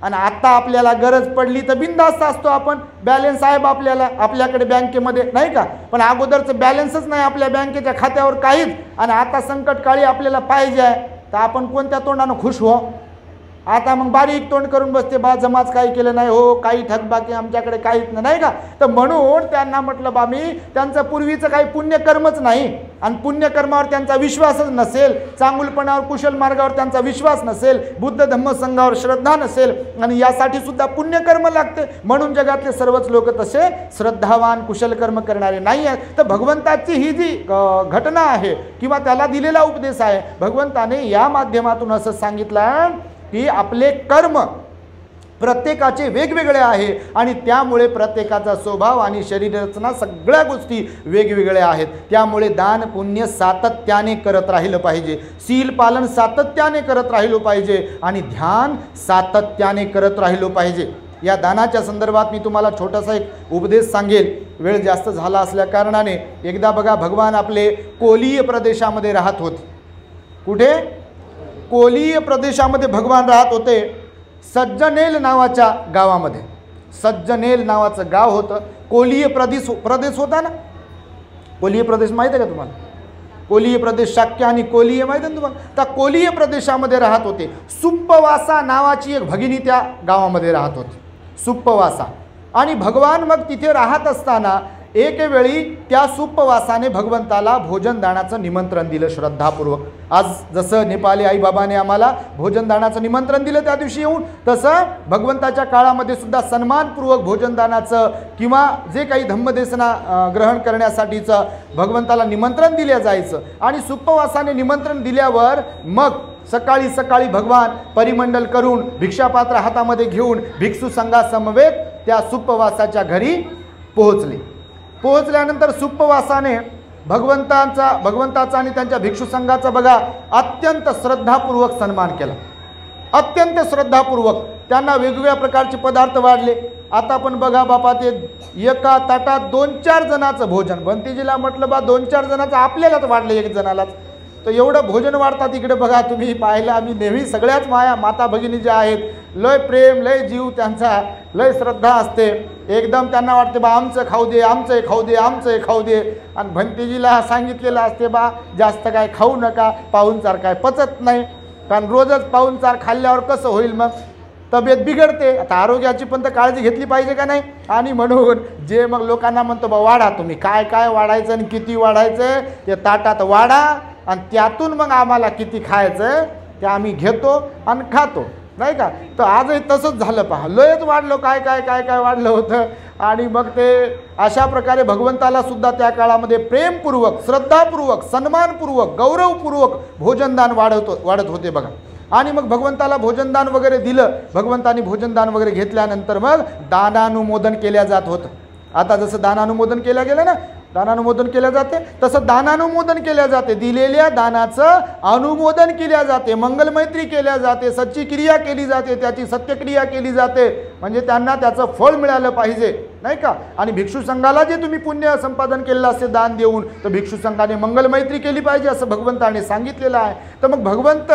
आणि आता आपल्याला गरज पडली तर बिनधास्त असतो आपण, बॅलन्स आहे आपल्याला आपल्याकडे बँकेमध्ये नाही का. पण अगोदरचं बॅलन्सच नाही आपल्या बँकेच्या खात्यावर काहीच, आणि आता संकटकाळी आपल्याला पाहिजे आहे तर आपण कोणत्या तोंडानं खुश हो. आता मग बारीक तोंड करून बसते, बा जमाच काही केलं नाही हो, काही थकबाकी आमच्याकडे काहीच नाही का. तर म्हणून त्यांना म्हटलं बा मी त्यांचं पूर्वीचं काही पुण्यकर्मच नाही आणि पुण्यकर्मावर त्यांचा विश्वासच नसेल, चांगुलपणावर कुशल मार्गावर त्यांचा विश्वास नसेल, बुद्ध धम्म संघावर श्रद्धा नसेल आणि यासाठी सुद्धा पुण्यकर्म लागते. म्हणून जगातले सर्वच लोक तसे श्रद्धावान कुशलकर्म करणारे नाही आहेत. तर भगवंताची ही जी घटना आहे किंवा त्याला दिलेला उपदेश आहे, भगवंताने या माध्यमातून असं सांगितलं की आपले कर्म प्रत्येकाचे वेगवेगळे आहे आणि त्यामुळे प्रत्येकाचा स्वभाव आणि शरीर रचना सगळ्या गोष्टी वेगवेगळ्या आहेत. त्यामुळे दान पुण्य सातत्याने करत राहिलं पाहिजे, शील पालन सातत्याने करत राहिलो पाहिजे आणि ध्यान सातत्याने करत राहिलो पाहिजे. या दानाच्या संदर्भात मी तुम्हाला छोटासा एक उपदेश सांगेल, वेळ जास्त झाला असल्या कारणाने. एकदा बघा भगवान आपले कोलीय प्रदेशामध्ये राहत होते. कुठे? कोलीय प्रदेशामध्ये भगवान राहत होते. सज्जनेल नावाच्या गावामध्ये, सज्जनेल नावाचं गाव होतं. कोलीय प्रदेश होता ना, कोलीय प्रदेश माहीत आहे का तुम्हाला? कोलीय प्रदेश शाक्य आणि कोलीय माहीत आहे ना तुम्हाला? त्या कोलीय प्रदेशामध्ये राहत होते. सुप्पवासा नावाची एक भगिनी त्या गावामध्ये राहत होती, सुप्पवासा. आणि भगवान मग तिथे राहत असताना एक वेळी त्या सुप्पवासाने भगवंताला भोजनदानाचं निमंत्रण दिलं श्रद्धापूर्वक. आज जसं नेपाली आईबाबाने आम्हाला भोजनदानाचं निमंत्रण दिलं त्या दिवशी येऊन, तसं भगवंताच्या काळामध्ये सुद्धा सन्मानपूर्वक भोजनदानाचं किंवा जे काही धम्मदेशना ग्रहण करण्यासाठीचं भगवंताला निमंत्रण दिलं जायचं. आणि सुप्पवासाने निमंत्रण दिल्यावर मग सकाळी सकाळी भगवान परिमंडल करून भिक्षापात्र हातामध्ये घेऊन भिक्षू संघासमवेत त्या सुप्पवासाच्या घरी पोहोचले. पोहोचल्यानंतर सुप्पवासाने भगवंताचा आणि त्यांच्या भिक्षू संघाचा बघा अत्यंत श्रद्धापूर्वक सन्मान केला, अत्यंत श्रद्धापूर्वक. त्यांना वेगवेगळ्या प्रकारचे पदार्थ वाढले. आता पण बघा बापा ते एका ताटात 2-4 जणांचं भोजन. भंतीजीला म्हटलं बा 2-4 जणांचं आपल्यालाच वाढलं, एक जणालाच. तर एवढं भोजन वाढतात इकडे बघा तुम्ही पाहिलं. आम्ही नेहमी सगळ्याच माता भगिनी ज्या आहेत लय प्रेम लय जीव त्यांचा, लय श्रद्धा असते. एकदम त्यांना वाटते बा आमचं खाऊ दे, आमचं खाऊ दे, आमचं खाऊ दे. आणि भंतीजीला सांगितलेलं असते बा जास्त काय खाऊ नका, पाहुणचार काय पचत नाही. कारण रोजच पाहुणचार खाल्ल्यावर कसं होईल, मग तब्येत बिघडते. आता आरोग्याची पण तर काळजी घेतली पाहिजे का नाही. आणि म्हणून जे मग लोकांना म्हणतो बा वाढा, तुम्ही काय काय वाढायचं आणि किती वाढायचं ते ताटात वाढा आणि त्यातून मग आम्हाला किती खायचं ते आम्ही घेतो आणि खातो, नाही का. तर आजही तसंच झालं पहा, लयच वाढलं, काय काय काय काय वाढलं होतं. आणि मग ते अशा प्रकारे भगवंताला सुद्धा त्या काळामध्ये प्रेमपूर्वक श्रद्धापूर्वक सन्मानपूर्वक गौरवपूर्वक भोजनदान वाढत होते बघा. आणि मग भगवंताला भोजनदान वगैरे दिलं. भगवंतानी भोजनदान वगैरे घेतल्यानंतर मग दानानुमोदन केल्या जात होतं. आता जसं दानानुमोदन केलं गेलं ना, दानानुमोदन केल्या जाते, तसं दानानुमोदन केल्या जाते, दिलेल्या दानाचं अनुमोदन केल्या जाते, मंगलमैत्री केल्या जाते, सच्ची क्रिया केली जाते, त्याची सत्यक्रिया केली जाते, म्हणजे त्यांना त्याचं फळ मिळालं पाहिजे, नाही का. आणि भिक्षू संघाला जे तुम्ही पुण्य संपादन केलेलं असते दान देऊन, तर भिक्षू संघाने मंगलमैत्री केली पाहिजे असं भगवंताने सांगितलेलं आहे. तर मग भगवंत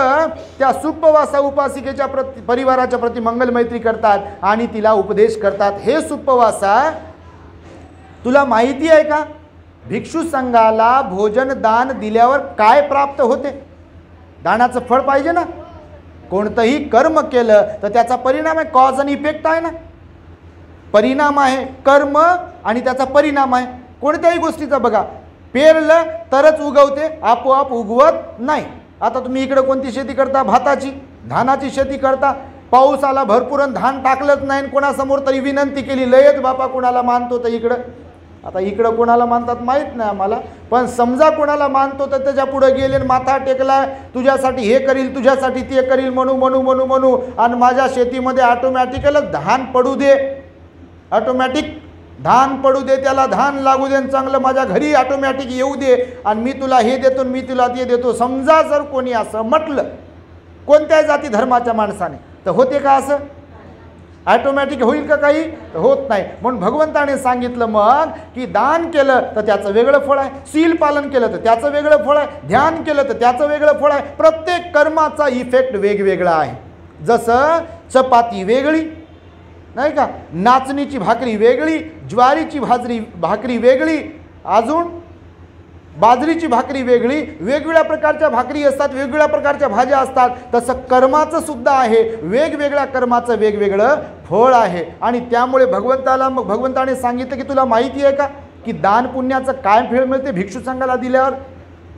त्या सुप्पवासा उपासिकेच्या परिवाराच्या प्रती मंगलमैत्री करतात आणि तिला उपदेश करतात, हे सुप्पवासा तुला माहिती आहे का भिक्षू संघाला भोजन दान दिल्यावर काय प्राप्त होते? दानाचं फळ पाहिजे ना. कोणतंही कर्म केलं तर त्याचा परिणाम आहे, कॉज आणि इफेक्ट आहे ना. परिणाम आहे कर्म आणि त्याचा परिणाम आहे. कोणत्याही गोष्टीचा बघा, पेरलं तरच उगवते, आपोआप उगवत नाही. आता तुम्ही इकडे कोणती शेती करता? भाताची, धानाची शेती करता. पाऊस आला भरपूर आणि धान टाकलंच नाही, कोणासमोर तरी विनंती केली, लयच बापा कोणाला मानतो तर इकडं. आता इकडं कोणाला मानतात माहीत नाही आम्हाला, पण समजा कोणाला मानतो तर त्याच्या पुढे गेले, माथा टेकला, तुझ्यासाठी हे करील, तुझ्यासाठी ते करील म्हणू म्हणू म्हणू म्हणू, आणि माझ्या शेतीमध्ये ऑटोमॅटिकल धान पडू दे, ऑटोमॅटिक धान पडू दे, त्याला धान लागू दे, चांगलं माझ्या घरी ऑटोमॅटिक येऊ दे, आणि मी तुला हे देतो मी तुला ते देतो. समजा जर कोणी असं म्हटलं कोणत्याही जाती धर्माच्या माणसाने, तर होते का असं? ऑटोमॅटिक होईल का काही? होत नाही. म्हणून भगवंताने सांगितलं मग की दान केलं तर त्याचं वेगळं फळ आहे, सील पालन केलं तर त्याचं वेगळं फळ आहे, ध्यान केलं तर त्याचं वेगळं फळ आहे. प्रत्येक कर्माचा इफेक्ट वेगवेगळा आहे. जसं चपाती वेगळी, नाही का, नाचणीची भाकरी वेगळी, ज्वारीची भाकरी वेगळी, अजून बाजरीची भाकरी वेगळी, वेगवेगळ्या प्रकारच्या भाकरी असतात, वेगवेगळ्या प्रकारच्या भाज्या असतात. तसं कर्माचं सुद्धा आहे, वेगवेगळ्या कर्माचं वेगवेगळं फळ आहे. आणि त्यामुळे भगवंताने सांगितलं की तुला माहिती आहे का की दान पुण्याचं काय फळ मिळते भिक्षू संघाला दिल्यावर?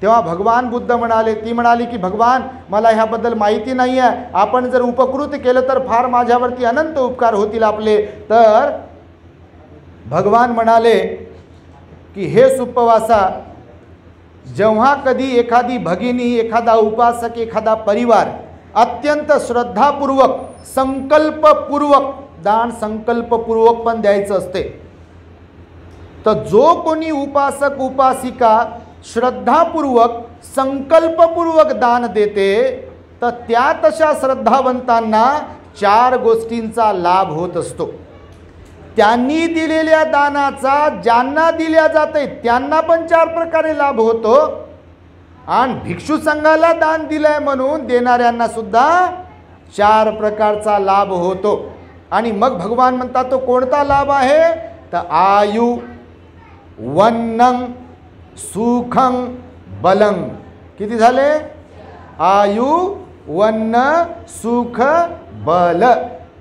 तेव्हा भगवान बुद्ध म्हणाले, ती म्हणाली की भगवान मला ह्याबद्दल माहिती नाही आहे, आपण जर उपकृत केलं तर फार माझ्यावरती अनंत उपकार होतील आपले. तर भगवान म्हणाले की हे सुप्पवासा, जेव्हा कधी एखादी भगिनी, एखादा उपासक, एखादा परिवार अत्यंत श्रद्धापूर्वक, संकल्पपूर्वक, दान संकल्पपूर्वक पण द्यायचं असते, तर जो कोणी उपासक उपासिका श्रद्धापूर्वक संकल्पपूर्वक दान देते, तर त्या तशा श्रद्धावंतांना 4 गोष्टींचा लाभ होत असतो. त्यांनी दिलेल्या दानाचा ज्यांना दिल्या जाते त्यांना पण 4 प्रकारे लाभ होतो, आणि भिक्षू संघाला दान दिलंय म्हणून देणाऱ्यांना सुद्धा 4 प्रकारचा लाभ होतो. आणि मग भगवान म्हणतात तो कोणता लाभ आहे? तर आयु वन्नं सुखं बलं. किती झाले? आयु वन्न सुख बल,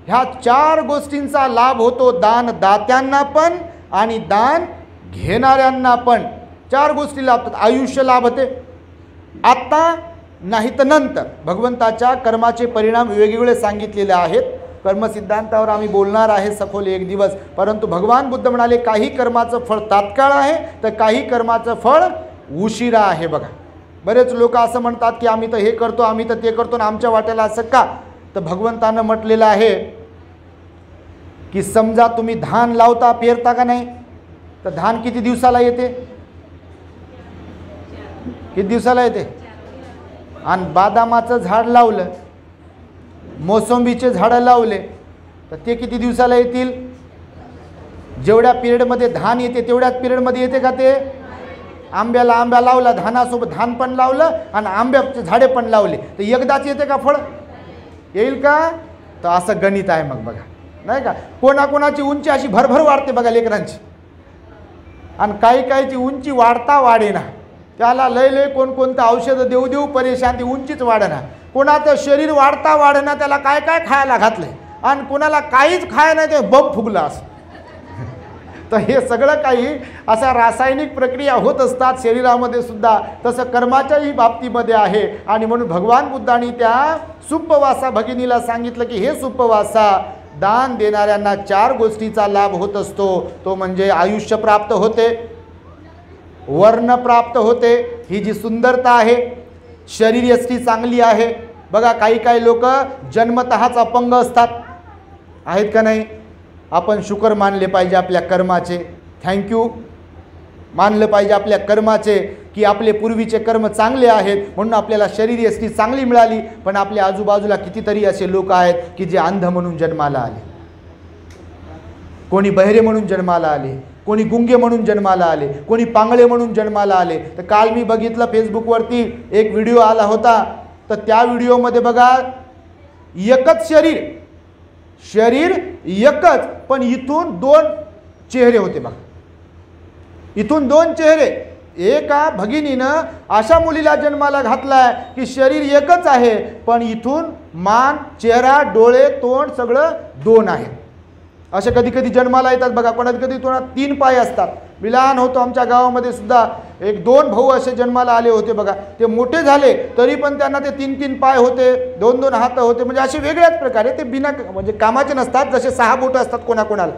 ह्या 4 गोष्टींचा लाभ होतो दान दात्यांना पण आणि दान घेणाऱ्यांना पण. 4 गोष्टी लाभतात. आयुष्य लाभते आता, नाही तर नंतर. भगवंताच्या कर्माचे परिणाम वेगवेगळे सांगितलेले आहेत. कर्मसिद्धांतावर आम्ही बोलणार आहे सखोल एक दिवस. परंतु भगवान बुद्ध म्हणाले काही कर्माचं फळ तात्काळ आहे तर काही कर्माचं फळ उशिरा आहे. बघा, बरेच लोक असं म्हणतात की आम्ही तर हे करतो, आम्ही तर ते करतो, आणि आमच्या वाट्याला असं का? तर भगवंतानं म्हटलेलं आहे की समजा तुम्ही धान लावता, पेरता का नाही, तर धान किती दिवसाला येते? किती दिवसाला येते? आणि बदामाचं झाड लावलं, मोसंबीचे झाडं लावले, तर ते किती दिवसाला येतील? जेवढ्या पिरियडमध्ये धान येते तेवढ्याच पिरियडमध्ये येते का ते? आंबा लावला, धानासोबत धान पण लावलं आणि आंब्याचे झाडे पण लावले, तर एकदाच येते का फळ? येईल का? तर असं गणित आहे मग बघा, नाही का. कोणाकोणाची उंची अशी भरभर वाढते बघा लेकरांची, आणि काही काहीची उंची वाढता वाढेना, त्याला लय कोणकोणतं औषधं देऊ देऊ परेशान, ती उंचीच वाढेना. कोणाचं शरीर वाढता वाढेना, त्याला काय काय खायला घातलंय, आणि कोणाला काहीच खाय नाही, ते बम फुगला असं. तर हे सगळं काही अशा रासायनिक प्रक्रिया होत असतात शरीरामध्ये सुद्धा, तसं कर्माच्याही बाबतीमध्ये आहे. आणि म्हणून भगवान बुद्धांनी त्या सुप्पवासा भगिनीला सांगितलं की हे सुप्पवासा, दान देणाऱ्यांना 4 गोष्टीचा लाभ होत असतो. तो म्हणजे आयुष्य प्राप्त होते, वर्ण प्राप्त होते, ही जी सुंदरता आहे, शरीर यष्टी चांगली आहे. बघा काही काही लोक जन्मतःच अपंग असतात, आहेत का नाही? आपण शुकर मानले पाहिजे आपल्या कर्माचे. थँक्यू. मानलं पाहिजे आपल्या कर्माचे, की आपले पूर्वीचे कर्म चांगले आहेत म्हणून आपल्याला शरीर यष्टी चांगली मिळाली. पण आपल्या आजूबाजूला कितीतरी असे लोक आहेत की जे अंध म्हणून जन्माला आले, कोणी बहिरे म्हणून जन्माला आले, कोणी गुंगे म्हणून जन्माला आले, कोणी पांगळे म्हणून जन्माला आले. तर काल मी बघितलं फेसबुकवरती एक व्हिडिओ आला होता. तर त्या व्हिडिओमध्ये बघा, एकच शरीर एकच, पण इथून 2 चेहरे होते बघा, इथून 2 चेहरे. एका भगिनीनं अशा मुलीला जन्माला घातलाय की शरीर एकच आहे, पण इथून मान, चेहरा, डोळे, तोंड सगळं 2 आहे. असे कधी कधी जन्माला येतात बघा. कोणात कधी कोणात 3 पाय असतात. मी लहान होतो, आमच्या गावामध्ये सुद्धा 1-2 भाऊ असे जन्माला आले होते बघा. ते मोठे झाले तरी पण त्यांना ते 3-3 पाय होते, 2-2 हात होते. म्हणजे असे वेगळ्याच प्रकारे ते बिना म्हणजे कामाचे नसतात. जसे 6 बोटं असतात कोणाकोणाला,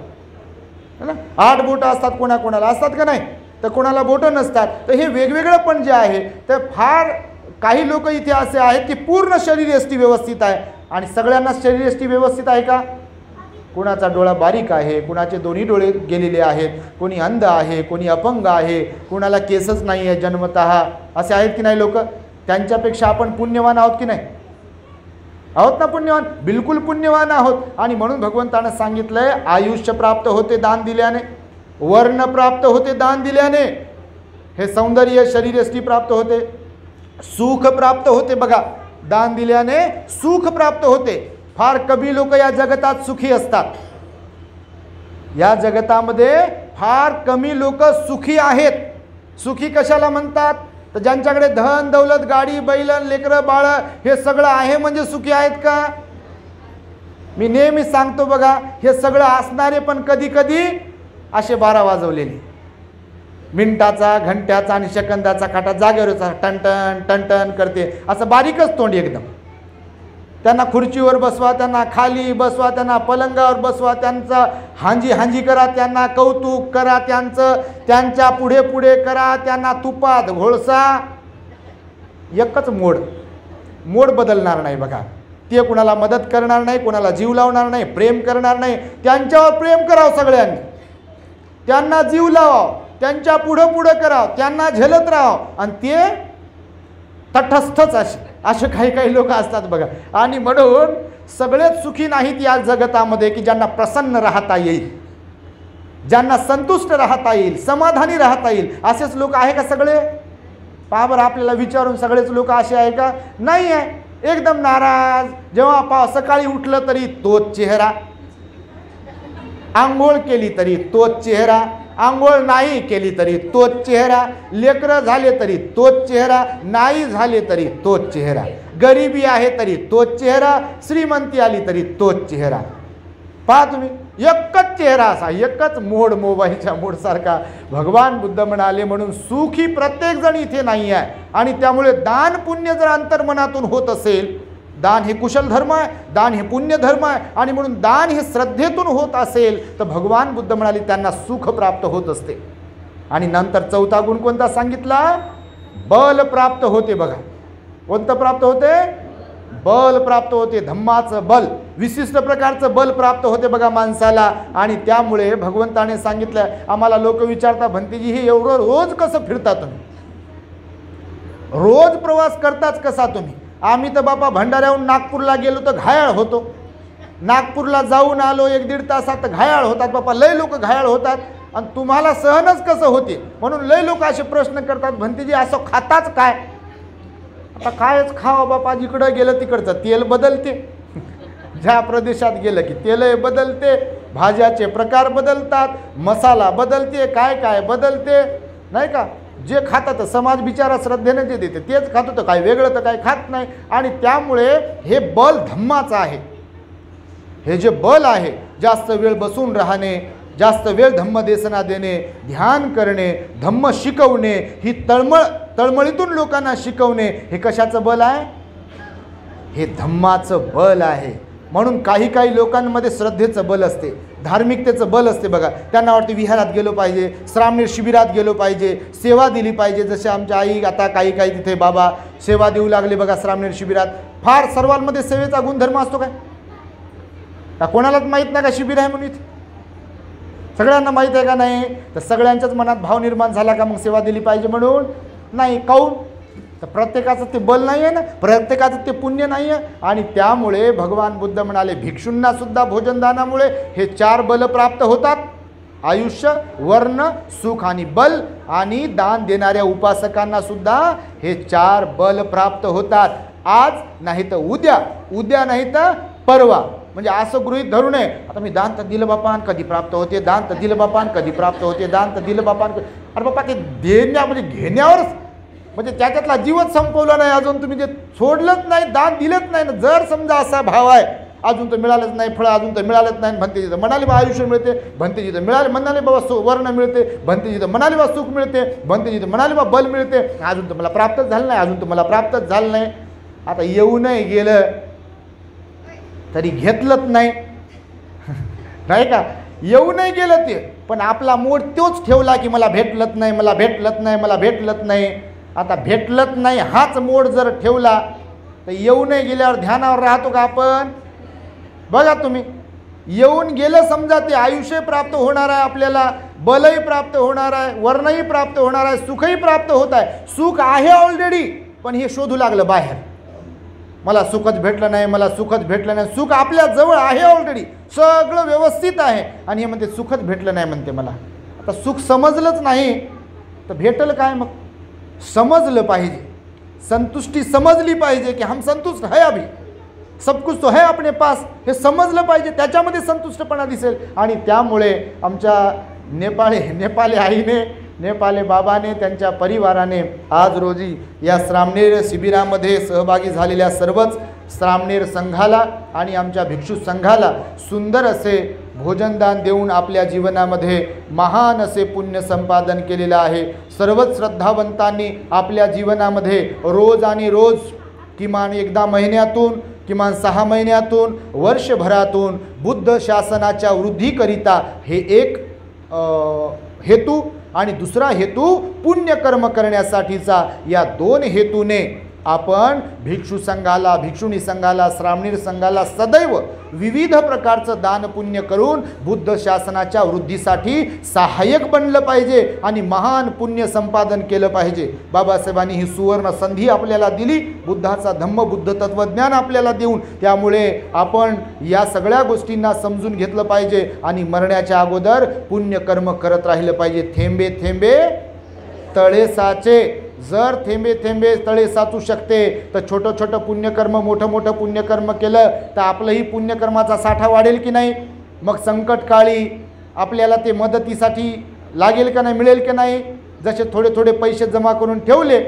है ना, 8 बोटं असतात कोणाकोणाला, असतात का नाही, तर कोणाला बोटं नसतात. तर हे वेगवेगळं पण जे आहे, तर फार काही लोक इथे असे आहेत की पूर्ण शरीरयष्टी व्यवस्थित आहे. आणि सगळ्यांना शरीरयष्टी व्यवस्थित आहे का? कोणाचा डोळा बारीक आहे, कोणाचे दोन्ही डोळे गेलेले आहेत, कोणी अंध आहे, कोणी अपंग आहे, कोणाला केसच नाही आहे जन्मतः. असे आहेत की नाही लोक? त्यांच्यापेक्षा आपण पुण्यवान आहोत की नाही? आहोत ना पुण्यवान? बिलकुल पुण्यवान आहोत. आणि म्हणून भगवंतानं सांगितलंय, आयुष्य प्राप्त होते दान दिल्याने, वर्ण प्राप्त होते दान दिल्याने, हे सौंदर्य शरीरयष्टी प्राप्त होते, सुख प्राप्त होते बघा, दान दिल्याने सुख प्राप्त होते. फार कमी लोक या जगतात सुखी असतात. या जगतामध्ये फार कमी लोक सुखी आहेत. सुखी कशाला म्हणतात? तर ज्यांच्याकडे धन दौलत, गाडी, बैल, लेकरं बाळ हे सगळं आहे म्हणजे सुखी आहेत का? मी नेहमी सांगतो बघा, हे सगळं असणारे पण कधी कधी असे 12 वाजवलेले, मिनिटाचा, घंट्याचा आणि सेकंदाचा काटा जागेवरचा टनटन टनटन करते, असं बारीकच तोंड एकदम. त्यांना खुर्चीवर बसवा, त्यांना खाली बसवा, त्यांना पलंगावर बसवा, त्यांचा हांजी करा, त्यांना कौतुक करा त्यांचं, त्यांच्या पुढे पुढे करा, त्यांना तुपात घोळसा. एकच मोड बदलणार नाही बघा. ते कुणाला मदत करणार नाही, कुणाला जीव लावणार नाही, प्रेम करणार नाही. त्यांच्यावर प्रेम करावं सगळ्यांनी, त्यांना जीव लावावं, त्यांच्या पुढं करावं, त्यांना झेलत राहावं. आणि ते तटस्थच असे काही लोक असतात बघा. आणि म्हणून सगळेच सुखी नाहीत या जगतामध्ये की ज्यांना प्रसन्न राहता येईल, ज्यांना संतुष्ट राहता येईल, समाधानी राहता येईल. असेच लोक आहे का सगळे? पहा बरं, आपल्याला विचारून सगळेच लोक असे आहे का? नाही आहे. एकदम नाराज. जेव्हा सकाळी उठलं तरी तोच चेहरा, आंघोळ केली तरी तोच चेहरा, आंघोळ नाही केली तरी तोच चेहरा, लेकरं झाले तरी तोच चेहरा, नाही झाले तरी तोच चेहरा, गरिबी आहे तरी तोच चेहरा, श्रीमंती आली तरी तोच चेहरा. पहा तुम्ही, एकच चेहरा असा, एकच मोड, मोबाईलच्या मोडसारखा. भगवान बुद्ध म्हणाले, म्हणून सुखी प्रत्येक जण इथे नाही आहे. आणि त्यामुळे दान पुण्य जर अंतर्मनातून होत असेल, दान हे कुशल धर्म आहे, दान हे पुण्य धर्म आहे, आणि म्हणून दान हे श्रद्धेतून होत असेल तर भगवान बुद्ध म्हणाले त्यांना सुख प्राप्त होत असते. आणि नंतर 4था गुण कोणता सांगितला? बल प्राप्त होते बघा. कोणतं प्राप्त होते? बल प्राप्त होते. धम्माचं बल, विशिष्ट प्रकारचं बल प्राप्त होते बघा माणसाला. आणि त्यामुळे भगवंताने सांगितलं, आम्हाला लोक विचारतात, भंतेजी हे एवढं रोज कसं फिरता तुम्ही, रोज प्रवास करताच कसा तुम्ही? आम्ही तर बापा भंडाऱ्याहून नागपूरला गेलो तर घायाळ होतो, नागपूरला जाऊन आलो 1-1.5 तासात घायाळ होतात बापा, लय लोक घायाळ होतात. आणि तुम्हाला सहनच कसं होते? म्हणून लय लोक असे प्रश्न करतात, भंतेजी असं खाताच काय? आता कायच खावं बापा, जिकडं गेलं तिकडचं तेल बदलते, ज्या प्रदेशात गेलं की तेल बदलते, भाज्याचे प्रकार बदलतात, मसाला बदलते, काय बदलते, नाही का? जे खातात समाज बिचारा श्रद्धेने जे देते तेच खात होतं, काय वेगळं तर काय खात नाही. आणि त्यामुळे हे बल धम्माचं आहे. हे जे बल आहे, जास्त वेळ बसून राहणे, जास्त वेळ धम्मदेशना देणे, ध्यान करणे, धम्म शिकवणे, ही तळमळीतून लोकांना शिकवणे, हे कशाचं बल आहे? हे धम्माचं बल आहे. म्हणून काही लोकांमध्ये श्रद्धेचं बल असते, धार्मिकतेचं बल असते बघा. त्यांना वाटते विहारात गेलो पाहिजे, श्रामणेर शिबिरात गेलो पाहिजे, सेवा दिली पाहिजे. जसे आमच्या आई आता काही तिथे बाबा सेवा देऊ लागले बघा श्रामणेर शिबिरात. फार सर्वांमध्ये सेवेचा गुणधर्म असतो काय? कोणालाच माहीत नाही का शिबिर आहे म्हणून इथे? सगळ्यांना माहीत आहे का नाही? तर सगळ्यांच्याच मनात भाव निर्माण झाला का मग सेवा दिली पाहिजे म्हणून? नाही. काऊन? तर प्रत्येकाचं ते बल नाही आहे ना, प्रत्येकाचं ते पुण्य नाही आहे. आणि त्यामुळे भगवान बुद्ध म्हणाले भिक्षूंना सुद्धा भोजनदानामुळे हे 4 बल प्राप्त होतात: आयुष्य, वर्ण, सुख आणि बल. आणि दान देणाऱ्या उपासकांना सुद्धा हे 4 बल प्राप्त होतात. आज नाही तर उद्या, उद्या नाही तर परवा. म्हणजे असं गृहीत धरू नये आता मी दान तर दिलं बापान कधी प्राप्त होते, दान तर दिलं बापान कधी प्राप्त होते, दान तर दिलं बापान. अरे बापा ते देण्या म्हणजे घेण्यावरच म्हणजे त्याच्यातला जीवच संपवला नाही अजून, तुम्ही ते सोडलंच नाही, दान दिलंच नाही ना. जर समजा असा भाव आहे अजून तर मिळालंच नाही फळं, अजून तर मिळालंच नाही, भंतेजी तर म्हणाले बा आयुष्य मिळते, भंतेजी तर मिळाले म्हणाले बाबा वर्ण मिळते, भंतेजी तर म्हणाले बा सुख मिळते, भंतेजी तर म्हणाले बा बल मिळते, अजून तर मला प्राप्तच झालं नाही, अजून तर मला प्राप्तच झालं नाही. आता येऊनही गेलं तरी घेतलंच नाही, नाही का? येऊनही गेलं ते, पण आपला मूड तोच ठेवला की मला भेटलंच नाही, मला भेटलंच नाही, मला भेटलंच नाही. आता भेटलंच नाही हाच मोड जर ठेवला तर येऊनही गेल्यावर ध्यानावर राहतो का आपण? बघा तुम्ही, येऊन गेलं समजा ते आयुष्य प्राप्त होणार आहे, आपल्याला बलही प्राप्त होणार आहे, वर्णही प्राप्त होणार आहे, सुखही प्राप्त होत आहे. सुख आहे ऑलरेडी, पण हे शोधू लागलं बाहेर, मला सुखच भेटलं नाही, मला सुखच भेटलं नाही. सुख आपल्या जवळ आहे ऑलरेडी, सगळं व्यवस्थित आहे, आणि हे म्हणते सुखच भेटलं नाही म्हणते मला. आता सुख समजलंच नाही तर भेटलं काय? मग समजलं पाहिजे, संतुष्टी समजली पाहिजे की हम संतुष्ट है, अभी सब कुछ तो है अपने पास, हे समजलं पाहिजे, त्याच्यामध्ये संतुष्टपणा दिसेल. आणि त्यामुळे आमच्या नेपाली आईने, नेपाली बाबाने, त्यांच्या परिवाराने आज रोजी या श्रामणेर शिबिरामध्ये सहभागी झालेल्या सर्वच श्रामणेर संघाला आणि आमच्या भिक्षू संघाला सुंदर असे भोजनदान देऊन आपल्या जीवनामध्ये महान असे पुण्य संपादन केलेलं आहे. सर्वच श्रद्धावंतांनी आपल्या जीवनामध्ये रोज आणि रोज किमान एकदा महिन्यातून, किमान 6 महिन्यातून, वर्षभरातून बुद्ध शासनाच्या वृद्धीकरिता हे एक हेतू आणि दुसरा हेतू पुण्यकर्म करण्यासाठीचा, या 2 हेतूने आपण भिक्षू संघाला, भिक्षुणी संघाला, श्रामणेर संघाला सदैव विविध प्रकारचं दान पुण्य करून बुद्ध शासनाच्या वृद्धीसाठी सहाय्यक बनलं पाहिजे आणि महान पुण्य संपादन केलं पाहिजे. बाबासाहेबांनी ही सुवर्ण संधी आपल्याला दिली, बुद्धाचा धम्म बुद्ध तत्वज्ञान आपल्याला देऊन. त्यामुळे आपण या सगळ्या गोष्टींना समजून घेतलं पाहिजे आणि मरण्याच्या अगोदर पुण्यकर्म करत राहिलं पाहिजे. थेंबे थेंबे तळे साचे. जर थेंबे थेंबे तळे साचू शकते तर छोटं छोटं पुण्यकर्म, मोठं मोठं पुण्यकर्म केलं तर आपलंही पुण्यकर्माचा साठा वाढेल की नाही? मग संकटकाळी आपल्याला ते मदतीसाठी लागेल का नाही, मिळेल की नाही? जसे थोडे थोडे पैसे जमा करून ठेवले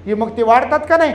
की मग ते वाढतात का नाही?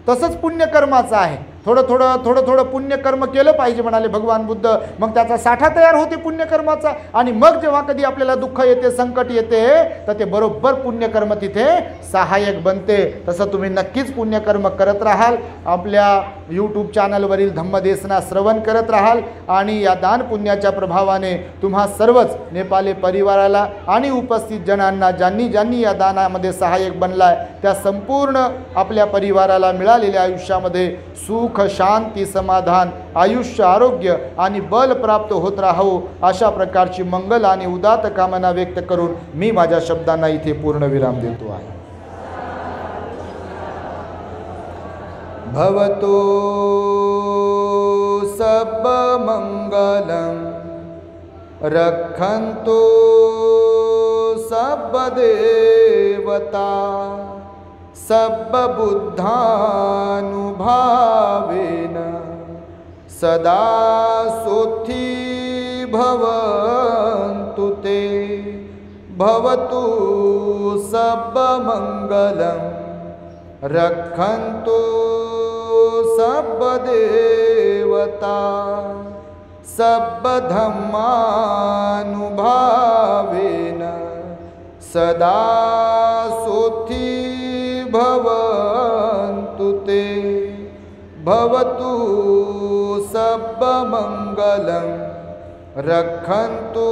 तसंच पुण्यकर्माचं आहे. थोडं थोडं पुण्यकर्म केलं पाहिजे म्हणाले भगवान बुद्ध. मग त्याचा साठा तयार होते पुण्यकर्माचा, आणि मग जेव्हा कधी आपल्याला दुःख येते, संकट येते, तर ते बरोबर पुण्यकर्म तिथे सहाय्यक बनते. तसं तुम्ही नक्कीच पुण्यकर्म करत राहाल, आपल्या यूट्यूब चॅनलवरील धम्मदेसना श्रवण करत राहाल, आणि या दान पुण्याच्या प्रभावाने तुम्हा सर्वच नेपाली परिवाराला आणि उपस्थित जणांना, ज्यांनी ज्यांनी या दानामध्ये सहाय्यक बनलाय, त्या संपूर्ण आपल्या परिवाराला मिळालेल्या आयुष्यामध्ये सुख, शांती, समाधान, आयुष्य, आरोग्य आणि बल प्राप्त होत राहो, अशा प्रकारची मंगल आणि उदात्त कामना व्यक्त करून मी माझ्या शब्दांना इथे पूर्णविराम देतो आहे. भवतो सब मंगलम रक्षन्तु सब देवता सर्वबुद्धानुभावेन सदा सोथी भवन्तु ते. भवतु सर्वमङ्गलं रक्षन्तु सर्वदेवता सर्वधर्मानुभावेन सदा सोथी भवन्तु ते. भवतु सर्वमङ्गलं रक्षन्तु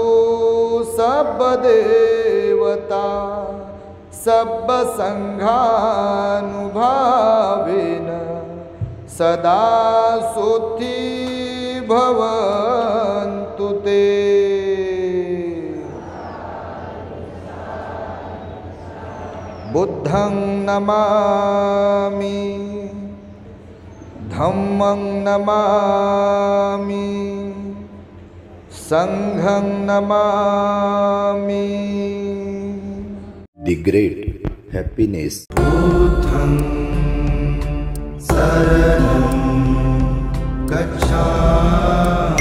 सर्वदेवता सर्वसङ्घानुभावेन सदा सोथी भवन्तु ते. बुद्धं नमामि, धम्मं नमामि, संघं नमामि। The great happiness. बुद्धं शरणं गच्छामि,